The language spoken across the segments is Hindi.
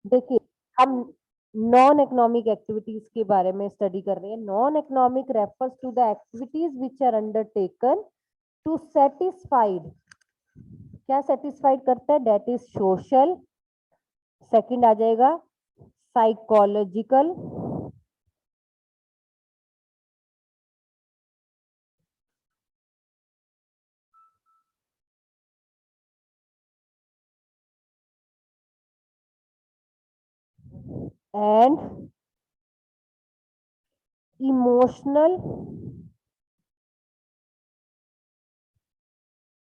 देखिए, हम नॉन इकोनॉमिक एक्टिविटीज के बारे में स्टडी कर रहे हैं। Non economic refers to the activities which are undertaken to satisfied, क्या सेटिस्फाइड करता है, दैट इज सोशल। सेकंड आ जाएगा psychological, and emotional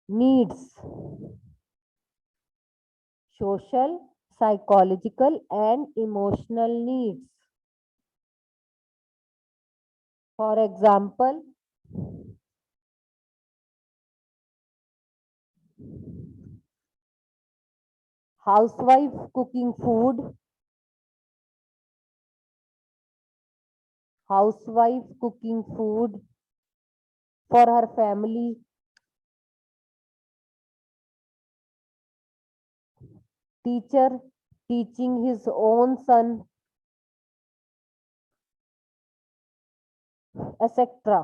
needs. Social, psychological and emotional needs. For example, housewife cooking food, housewife cooking food for her family, teacher teaching his own son, etc.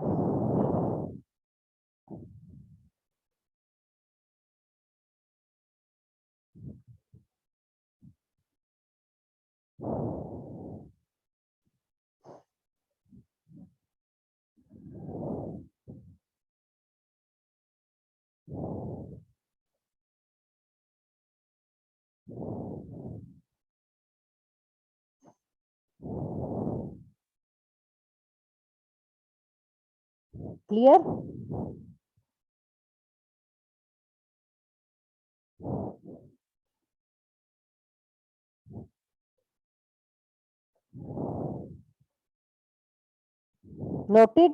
Clear? Noted?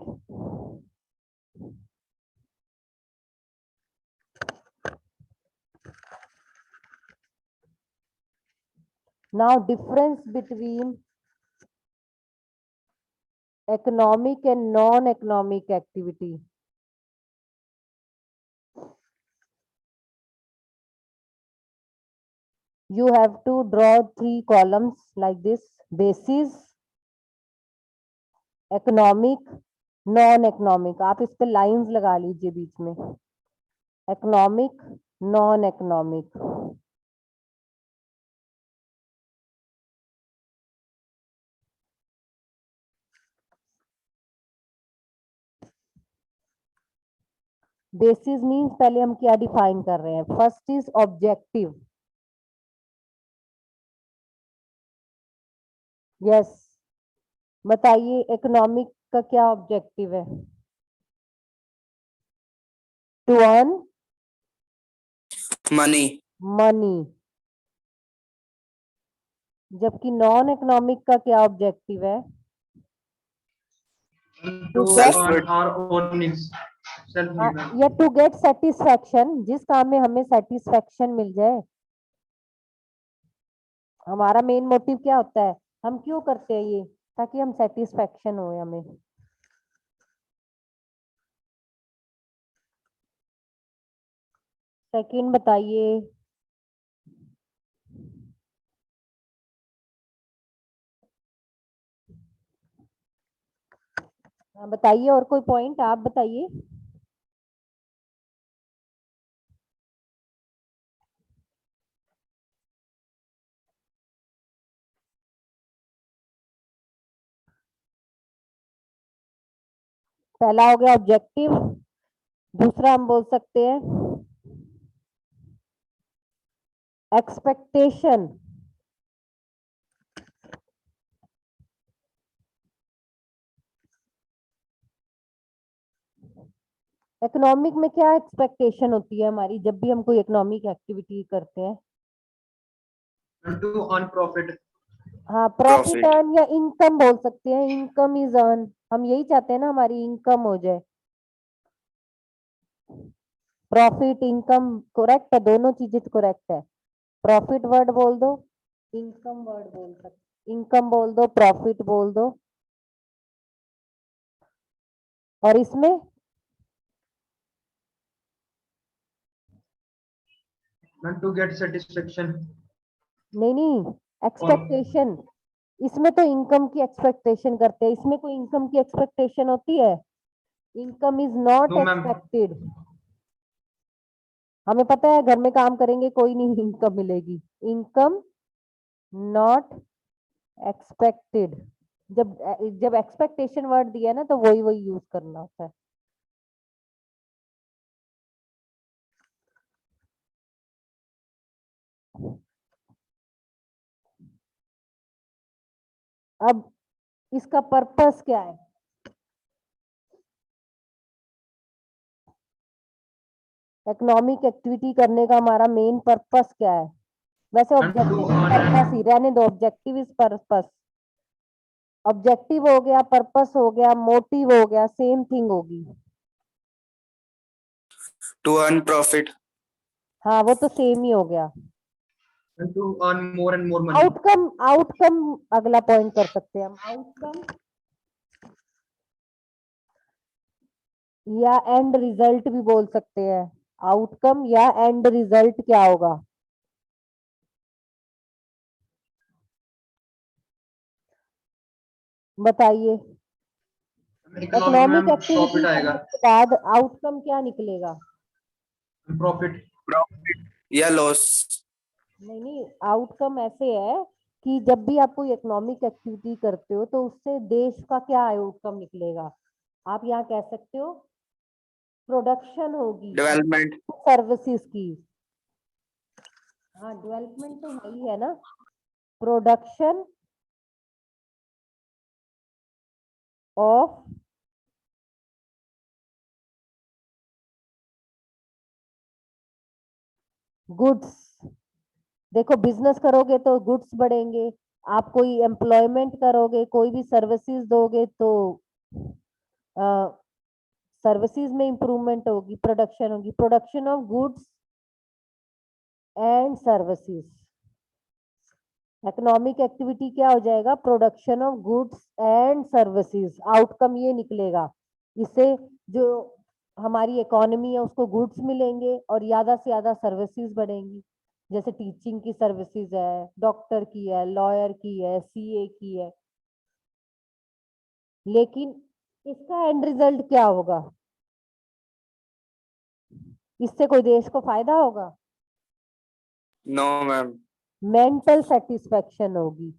Now, difference between economic and non-economic activity. You have to draw 3 columns like this: basis, economic, non-economic. आप इस पे लाइंस लगा लीजिए बीच में, economic, non-economic. बेसिस मीन्स पहले हम क्या डिफाइन कर रहे हैं। First is objective. यस, बताइए इकोनॉमिक का क्या ऑब्जेक्टिव है? To earn money. मनी। जबकि नॉन इकोनॉमिक का क्या ऑब्जेक्टिव है? टू या टू गेट सेटिस्फैक्शन, जिस काम में हमें सेटिस्फैक्शन मिल जाए। हमारा मेन मोटिव क्या होता है, हम क्यों करते हैं ये, ताकि हम सेटिस्फैक्शन हो हमें। सेकंड बताइए। बताइए, और कोई पॉइंट आप बताइए। पहला हो गया ऑब्जेक्टिव, दूसरा हम बोल सकते हैं एक्सपेक्टेशन। इकोनॉमिक में क्या एक्सपेक्टेशन होती है हमारी जब भी हम कोई इकोनॉमिक एक्टिविटी करते हैं? To earn profit. हाँ, प्रॉफिट अर्न या इनकम बोल सकते हैं, इनकम इज अर्न। हम यही चाहते हैं ना, हमारी इनकम हो जाए। प्रॉफिट इनकम करेक्ट है, दोनों चीजें करेक्ट है। प्रॉफिट वर्ड बोल दो, इनकम वर्ड बोल सकते, इनकम बोल दो, प्रॉफिट बोल दो। और इसमें टू गेट सेटिस्फेक्शन। नहीं, एक्सपेक्टेशन, इसमें तो इनकम की एक्सपेक्टेशन करते हैं, इसमें कोई इनकम की एक्सपेक्टेशन होती है? Income is not No, ma'am. Expected. हमें पता है घर में काम करेंगे कोई नहीं इनकम मिलेगी। Income not expected. जब जब एक्सपेक्टेशन वर्ड दिया है ना तो वही वही यूज करना होता है। अब इसका पर्पस क्या है? इकोनॉमिक एक्टिविटी करने का हमारा मेन पर्पस क्या है? वैसे And to objective earn purpose ही रहने दो, ऑब्जेक्टिव इज पर्पस। ऑब्जेक्टिव हो गया, पर्पस हो गया, मोटिव हो गया, सेम थिंग होगी। To earn profit. हाँ वो तो सेम ही हो गया। and to earn more and more money. Outcome, outcome अगला पॉइंट कर सकते हैं हम। आउटकम या एंड रिजल्ट भी बोल सकते हैं। आउटकम या एंड रिजल्ट क्या होगा? बताइए। इकोनॉमिक इकोनॉमिक में एक्टिविटी प्रॉफिट करने आएगा। के बाद आउटकम क्या निकलेगा? प्रॉफिट। Profit या loss. नहीं नहीं, आउटकम ऐसे है कि जब भी आप कोई इकोनॉमिक एक्टिविटी करते हो तो उससे देश का क्या आउटकम निकलेगा? आप यहाँ कह सकते हो प्रोडक्शन होगी Development. सर्विसेज की। हाँ डेवलपमेंट तो है ही है ना। Production of goods. देखो बिजनेस करोगे तो गुड्स बढ़ेंगे, आप कोई एम्प्लॉयमेंट करोगे, कोई भी सर्विसेज दोगे तो सर्विसेज में इंप्रूवमेंट होगी, प्रोडक्शन होगी। Production of goods and services. Economic activity क्या हो जाएगा? Production of goods and services. Outcome ये निकलेगा। इससे जो हमारी इकोनॉमी है उसको गुड्स मिलेंगे और ज्यादा से ज्यादा सर्विसेज बढ़ेंगी। जैसे टीचिंग की सर्विसेज है, डॉक्टर की है, लॉयर की है, सीए की है। लेकिन इसका एंड रिजल्ट क्या होगा? इससे कोई देश को फायदा होगा? No, ma'am. मेंटल सेटिस्फेक्शन होगी।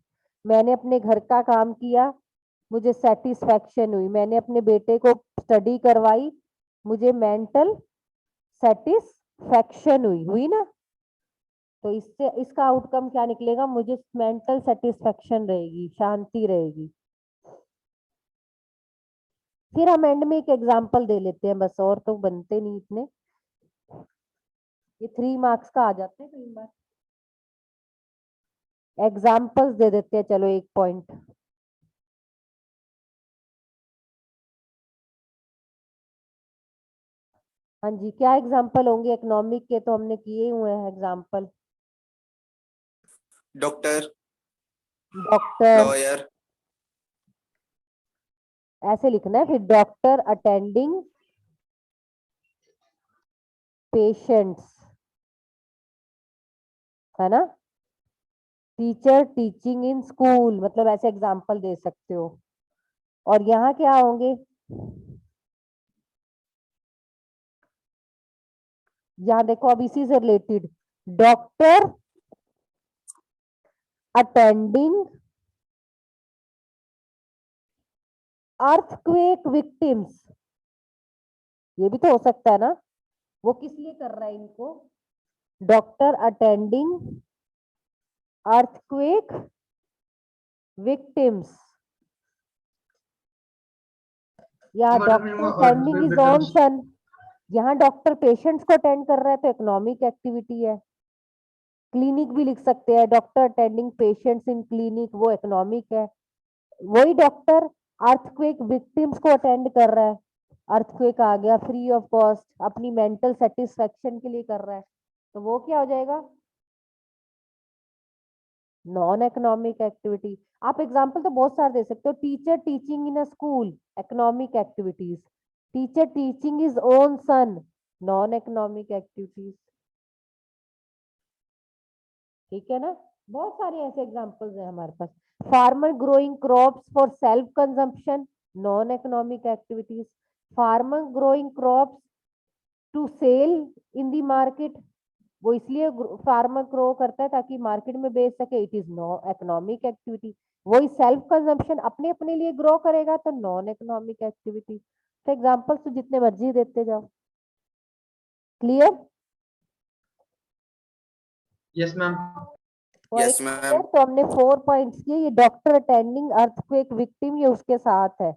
मैंने अपने घर का काम किया, मुझे सेटिस्फेक्शन हुई। मैंने अपने बेटे को स्टडी करवाई, मुझे मेंटल सेटिस्फेक्शन हुई ना। तो इससे इसका आउटकम क्या निकलेगा? मुझे मेंटल सेटिस्फेक्शन रहेगी, शांति रहेगी। फिर हम एंड में एक एग्जांपल दे लेते हैं बस, और तो बनते नहीं इतने। ये 3 मार्क्स का आ जाते हैं कई बार। एग्जांपल्स दे देते हैं, चलो एक पॉइंट। हाँ जी, क्या एग्जांपल होंगे? इकोनॉमिक के तो हमने किए हुए हैं एग्जांपल। Doctor. Doctor, Lawyer. ऐसे लिखना है फिर। डॉक्टर अटेंडिंग पेशेंट्स, है ना। टीचर टीचिंग इन स्कूल, मतलब ऐसे एग्जांपल दे सकते हो। और यहाँ क्या होंगे? यहाँ देखो, अब इसी से related, doctor attending earthquake victims. ये भी तो हो सकता है ना। वो किस लिए कर रहा है इनको? डॉक्टर अटेंडिंग अर्थक्वेक विक्टिम्स, या डॉक्टर अटेंडिंग इज ओन सन। यहाँ डॉक्टर पेशेंट्स को अटेंड कर रहा है तो इकोनॉमिक एक्टिविटी है। क्लिनिक भी लिख सकते हैं, doctor attending patients in clinic, वो इकोनॉमिक है। वही डॉक्टर अर्थक्वेक विक्टिम्स को अटेंड कर रहा है, अर्थक्वेक आ गया, फ्री ऑफ कॉस्ट, अपनी मेंटल सेटिस्फेक्शन के लिए कर रहा है, तो वो क्या हो जाएगा? Non economic activity. आप एग्जांपल तो बहुत सारे दे सकते हो। Teacher teaching in a school, economic activities. Teacher teaching is own son, non economic activities. ठीक है ना। बहुत सारे ऐसे एग्जांपल्स हैं हमारे पास। Farmer growing crops for self consumption, non economic activities. Farmer growing crops to sell in the market, वो इसलिए फार्मर ग्रो करता है ताकि मार्केट में बेच सके, it is no economic activity. वही सेल्फ कंजम्पशन अपने अपने लिए ग्रो करेगा तो नॉन इकोनॉमिक एक्टिविटी। तो एग्जांपल्स तो जितने मर्जी देते जाओ। Clear? Yes, ma'am. Yes, ma'am. तो हमने 4 पॉइंट्स किए। ये डॉक्टर अटेंडिंग अर्थक्वेक विक्टिम, ये उसके साथ है।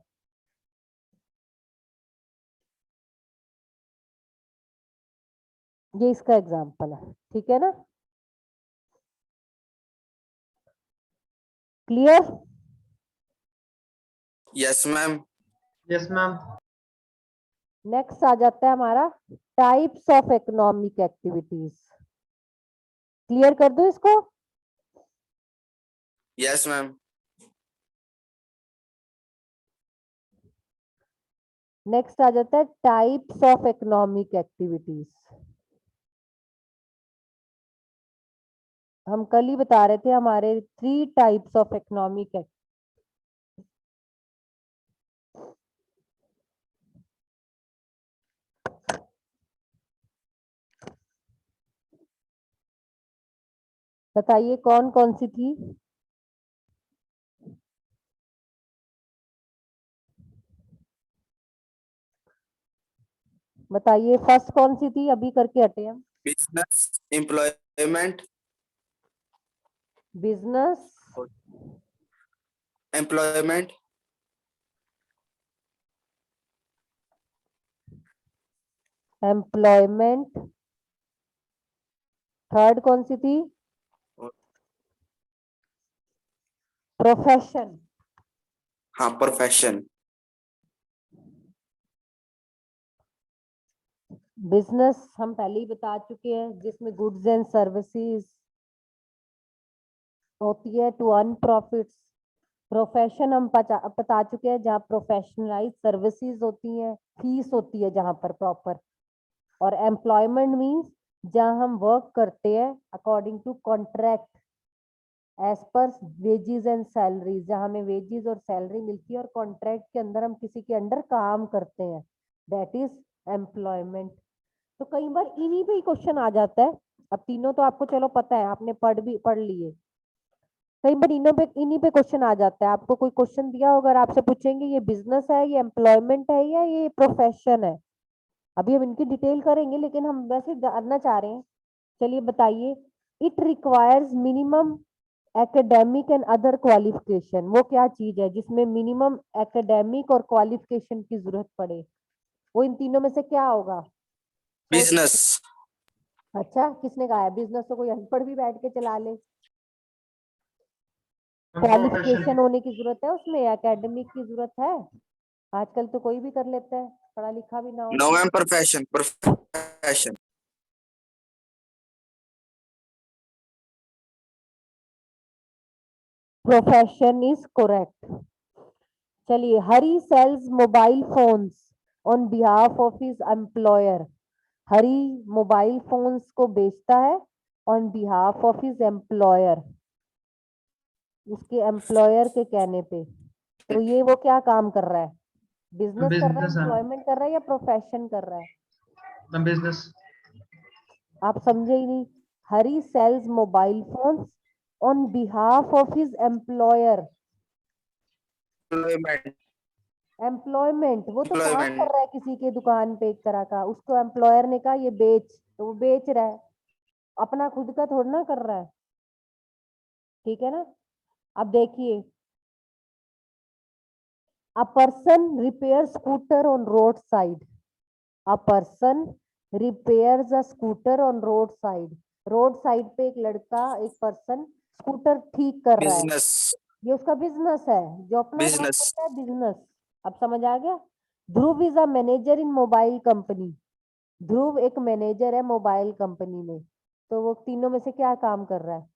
ये इसका एग्जांपल है, ठीक है ना? Clear? Yes, ma'am. Yes, ma'am. Next आ जाता है हमारा types of economic activities. Clear कर दो इसको। Yes, ma'am. नेक्स्ट आ जाता है टाइप्स ऑफ इकोनॉमिक एक्टिविटीज। हम कल ही बता रहे थे हमारे 3 टाइप्स ऑफ इकोनॉमिक। बताइए कौन कौन सी थी? बताइए फर्स्ट कौन सी थी, अभी करके हटे हम। Business, employment, business, employment, employment. Third कौन सी थी? प्रोफेशन। हाँ, profession. बिजनेस हम पहले ही बता चुके हैं, जिसमें गुड्स एंड सर्विसेज होती है टू अर्न प्रॉफिट्स। प्रोफेशन हम बता चुके हैं, जहाँ प्रोफेशनलाइज सर्विसेज होती हैं, फीस होती है जहाँ पर प्रॉपर। और एम्प्लॉयमेंट मींस जहाँ हम वर्क करते हैं according to contract as per wages and salaries, जहाँ हमें वेजेस और सैलरी मिलती है और कॉन्ट्रैक्ट के अंदर हम किसी के अंडर काम करते हैं, दैट इज एम्प्लॉयमेंट। तो कई बार इन्हीं पे ही क्वेश्चन आ जाता है। अब तीनों तो आपको चलो पता है, आपने पढ़ लिए। कई बार इन्हीं पे क्वेश्चन आ जाता है। आपको कोई क्वेश्चन दिया होगा और आपसे पूछेंगे ये बिजनेस है, ये एम्प्लॉयमेंट है, या ये प्रोफेशन है। अभी हम इनकी डिटेल करेंगे, लेकिन हम वैसे जानना चाह रहे हैं। चलिए बताइए। It requires minimum academic and other qualification. वो क्या चीज है जिसमें मिनिमम एकेडमिक और क्वालिफिकेशन की जरूरत पड़े? वो इन तीनों में से क्या होगा? Business. अच्छा, किसने कहा है? बिजनेस तो कोई अनपढ़ भी बैठ के चला ले। Profession. क्वालिफिकेशन होने की जरूरत है उसमें, एकेडमिक की जरूरत है? आजकल तो कोई भी कर लेता है, पढ़ा लिखा भी ना हो। No, ma'am, profession. Profession. Profession is correct. चलिए, Hari sales mobile phones on behalf of his employer. Hari mobile phones को बेचता है on behalf of his employer, उसके एम्प्लॉयर के कहने पे। तो ये वो क्या काम कर रहा है? बिजनेस कर रहा है, Business. एम्प्लॉयमेंट कर रहा है, या प्रोफेशन कर रहा है? Business. आप समझे ही नहीं। Hari sales mobile phones on behalf of his employer. Employment. Employment, वो तो काम कर Employment. रहा है किसी के दुकान पे एक तरह का, उसको एम्प्लॉयर ने कहा ये बेच, तो वो बेच रहा है, अपना खुद का थोड़ा ना कर रहा है। ठीक है ना? अब देखिए, a person repair scooter on road side. A person repairs a scooter on road side. Road side पे एक लड़का, एक पर्सन स्कूटर ठीक कर रहा है। Business. ये उसका बिजनेस है, जो अपना काम Business. करता है, बिजनेस। अब समझ आ गया? Dhruv is a manager in mobile company. Dhruv एक मैनेजर है मोबाइल कंपनी में। तो वो तीनों में से क्या काम कर रहा है?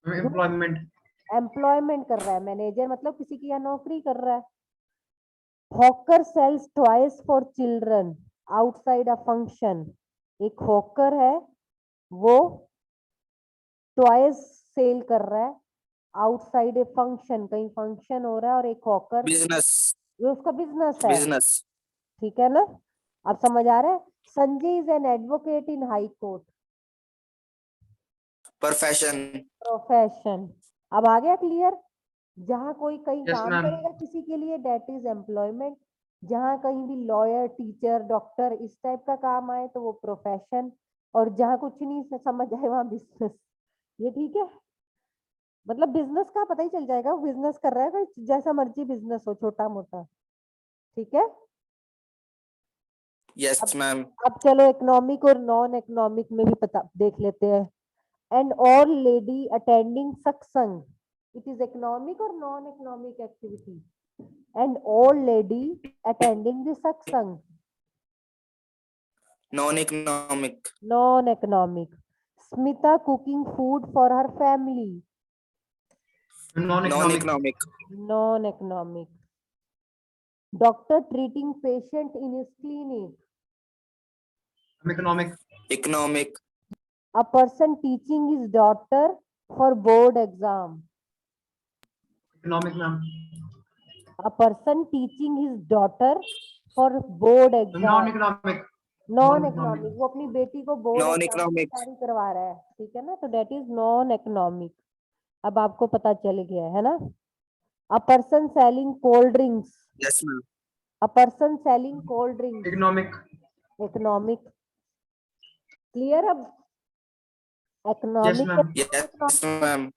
Employment. एम्प्लॉयमेंट कर रहा है। मैनेजर मतलब किसी की यहाँ नौकरी कर रहा है। Hawker sells toys for children outside a function. एक हॉकर है, वो टॉयज सेल कर रहा है आउटसाइड ए फंक्शन, कहीं फंक्शन हो रहा है और एक हॉकर, business, ये उसका बिजनेस है, business, ठीक है ना? अब समझ आ रहा है? Sanjay is an advocate in high court, profession, profession. अब आ गया क्लियर? जहां कोई कहीं Yes, काम ma'am. करेगा किसी के लिए, डेट इज एम्प्लॉयमेंट। जहां कहीं भी लॉयर, टीचर, डॉक्टर इस टाइप का काम आए तो वो प्रोफेशन, और जहां कुछ नहीं समझ आए वहां बिजनेस। ये ठीक है? मतलब बिजनेस का पता ही चल जाएगा, वो बिजनेस कर रहा है, कोई जैसा मर्जी बिजनेस हो, छोटा मोटा, ठीक है? yes ma'am, अब चलो इकोनॉमिक और नॉन इकोनॉमिक में भी पता देख लेते हैं। एंड ऑल लेडी अटेंडिंग सत्संग, इट इज इकोनॉमिक और non economic activity? And all lady attending the सत्संग, non-economic, non economic. Smita cooking food for her family, Non-economic. non-economic, non economic. Doctor treating patient in his clinic, Economic. economic, a person teaching his daughter for board exam, Economic, ma'am. a person teaching his daughter for board exam, Non-economic. Non Non-economic. Economic. वो अपनी बेटी को बोर्ड एग्जाम की non-economic, तैयारी करवा रहा है, ठीक है ना? तो डेट इज नॉन इकोनॉमिक। अब आपको पता चल गया है ना? A person selling cold drinks, yes ma'am, a person selling cold drinks, Economic. Economic. Clear? अब Yes, economic ma'am. yes ma'am,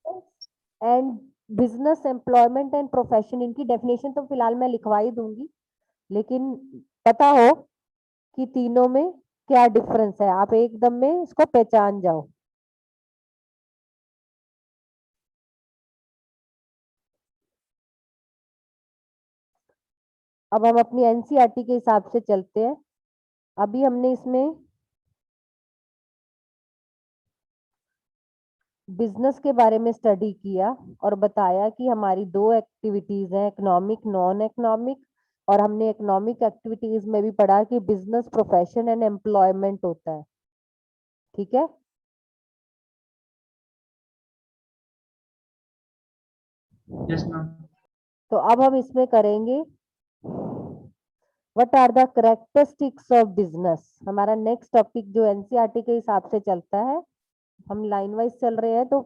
and business, employment and profession, इनकी डेफिनेशन तो फिलहाल मैं लिखवा ही दूंगी, लेकिन पता हो कि तीनों में क्या डिफरेंस है, आप एकदम में इसको पहचान जाओ। अब हम अपनी एनसीईआरटी के हिसाब से चलते हैं। अभी हमने इसमें बिजनेस के बारे में स्टडी किया और बताया कि हमारी दो एक्टिविटीज हैं, इकोनॉमिक, नॉन इकोनॉमिक। और हमने इकोनॉमिक एक्टिविटीज में भी पढ़ा कि बिजनेस, प्रोफेशन एंड एम्प्लॉयमेंट होता है, ठीक है? Yes, ma'am. तो अब हम इसमें करेंगे what are the characteristics of business. हमारा नेक्स्ट टॉपिक जो एनसीईआरटी के हिसाब से चलता है, हम लाइन वाइज चल रहे हैं, तो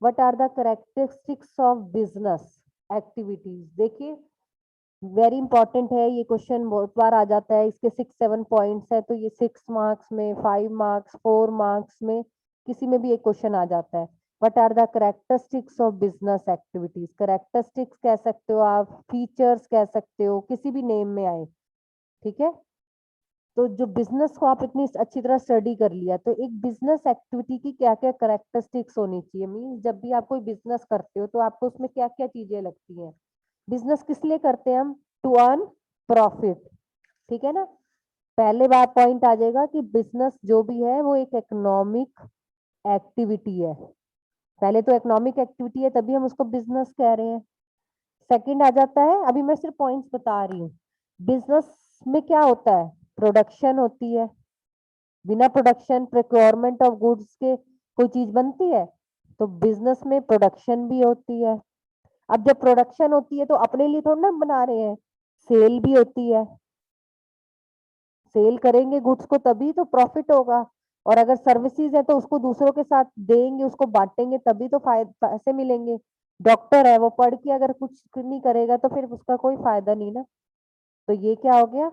what are the characteristics of business activities. देखिए वेरी इंपॉर्टेंट है ये क्वेश्चन, बहुत बार आ जाता है। इसके 6-7 पॉइंट्स है, तो ये 6 मार्क्स में, 5 मार्क्स, 4 मार्क्स में, किसी में भी एक क्वेश्चन आ जाता है। What are the characteristics of business activities. Characteristics कह सकते हो आप, फीचर्स कह सकते हो, किसी भी नेम में आए, ठीक है? तो जो बिजनेस को आप इतनी अच्छी तरह स्टडी कर लिया, तो एक बिजनेस एक्टिविटी की क्या क्या करेक्टरिस्टिक्स होनी चाहिए। मीन्स जब भी आप कोई बिजनेस करते हो तो आपको उसमें क्या क्या चीजें लगती हैं। बिजनेस किस लिए करते हैं हम? टू अर्न प्रॉफिट, ठीक है ना? पहले बार पॉइंट आ जाएगा कि बिजनेस जो भी है वो एक इकोनॉमिक एक्टिविटी है। पहले तो इकोनॉमिक एक्टिविटी है तभी हम उसको बिजनेस कह रहे हैं। सेकंड आ जाता है, अभी मैं सिर्फ पॉइंट्स बता रही हूँ, बिजनेस में क्या होता है? प्रोडक्शन होती है, बिना प्रोडक्शन, प्रोक्योरमेंट ऑफ गुड्स के कोई चीज बनती है? तो बिजनेस में प्रोडक्शन भी होती है। अब जब प्रोडक्शन होती है तो अपने लिए थोड़ा ना बना रहे हैं, सेल भी होती है। सेल करेंगे गुड्स को तभी तो प्रॉफिट होगा, और अगर सर्विसेज है तो उसको दूसरों के साथ देंगे, उसको बांटेंगे, तभी तो पैसे मिलेंगे। डॉक्टर है, वो पढ़ के अगर कुछ नहीं करेगा तो फिर उसका कोई फायदा नहीं ना। तो ये क्या हो गया?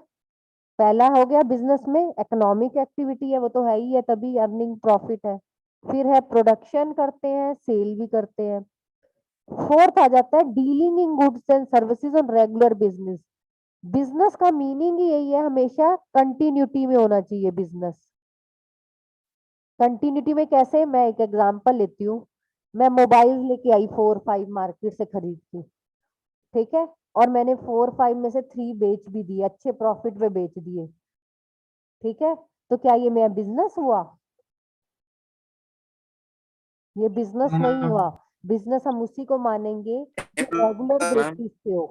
पहला हो गया बिजनेस में इकोनॉमिक एक्टिविटी है, वो तो है ही है, तभी अर्निंग प्रॉफिट है। फिर है प्रोडक्शन करते हैं, सेल भी करते हैं। फोर्थ आ जाता है dealing in goods and services on regular business. Business का मीनिंग ही यही है, हमेशा कंटिन्यूटी में होना चाहिए बिजनेस। कंटिन्यूटी में कैसे? मैं एक एग्जांपल लेती हूँ। मैं मोबाइल लेके आई 4-5 मार्केट से खरीद के, ठीक है? और मैंने 4-5 में से 3 बेच भी दिए, अच्छे प्रॉफिट में बेच दिए, ठीक है? तो क्या ये मेरा बिजनेस हुआ? ये बिजनेस No, नहीं हुआ। ma'am. बिजनेस हम उसी को मानेंगे जो रेगुलर ma'am, बेसिस पे हो,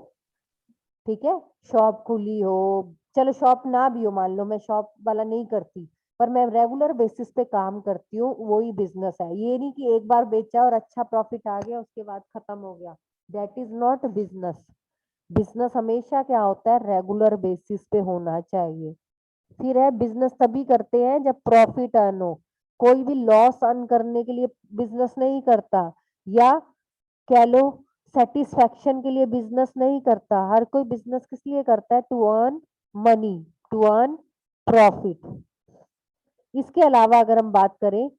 ठीक है? शॉप खुली हो, चलो शॉप ना भी हो, मान लो मैं शॉप वाला नहीं करती, पर मैं रेगुलर बेसिस पे काम करती हूँ, वही बिजनेस है। ये नहीं कि एक बार बेचा और अच्छा प्रॉफिट आ गया उसके बाद खत्म हो गया, that is not business. Business हमेशा क्या होता है, रेगुलर बेसिस पे होना चाहिए। फिर है बिजनेस तभी करते हैं जब प्रॉफिट अर्न हो, कोई भी लॉस अर्न करने के लिए बिजनेस नहीं करता, या कह लो सेटिस्फैक्शन के लिए बिजनेस नहीं करता। हर कोई बिजनेस किस लिए करता है, to earn money, to earn profit. इसके अलावा अगर हम बात करें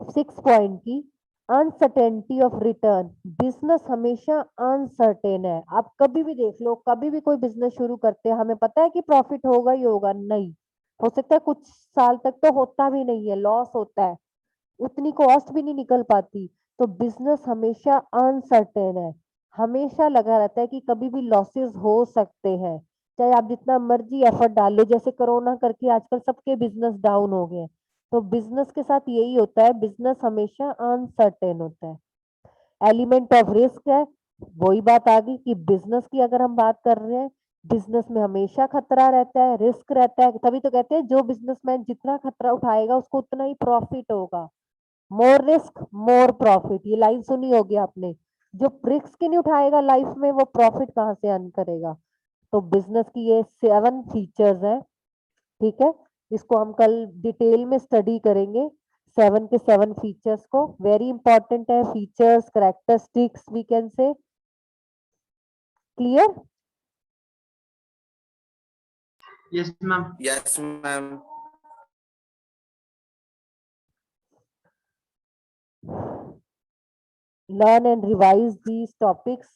6 पॉइंट की, अनसर्टेनिटी ऑफ रिटर्न। बिजनेस हमेशा अनसर्टेन है। आप कभी भी देख लो, कभी भी कोई बिजनेस शुरू करते हैं, हमें पता है कि प्रॉफिट होगा ही होगा, नहीं हो सकता है कुछ साल तक तो होता भी नहीं है, लॉस होता है, उतनी कॉस्ट भी नहीं निकल पाती। तो बिजनेस हमेशा अनसर्टेन है, हमेशा लगा रहता है कि कभी भी लॉसेस हो सकते हैं, चाहे आप जितना मर्जी एफर्ट डाल लो। जैसे कोरोना करके आजकल सबके बिजनेस डाउन हो गए हैं, तो बिजनेस के साथ यही होता है, बिजनेस हमेशा अनसर्टेन होता है। एलिमेंट ऑफ रिस्क है, वही बात आ गई कि बिजनेस की अगर हम बात कर रहे हैं, बिजनेस में हमेशा खतरा रहता है, रिस्क रहता है। तभी तो कहते हैं जो बिजनेसमैन जितना खतरा उठाएगा उसको उतना ही प्रॉफिट होगा। मोर रिस्क मोर प्रॉफिट, ये लाइन सुनी होगी आपने। जो रिस्क ही नहीं उठाएगा लाइफ में, वो प्रॉफिट कहाँ से अर्न करेगा। तो बिजनेस की ये 7 फीचर्स हैं, ठीक है। इसको हम कल डिटेल में स्टडी करेंगे, 7 के 7 फीचर्स को। वेरी इंपॉर्टेंट है, features characteristics we can say. Clear? Yes, ma'am. Yes, ma'am. Learn and revise these topics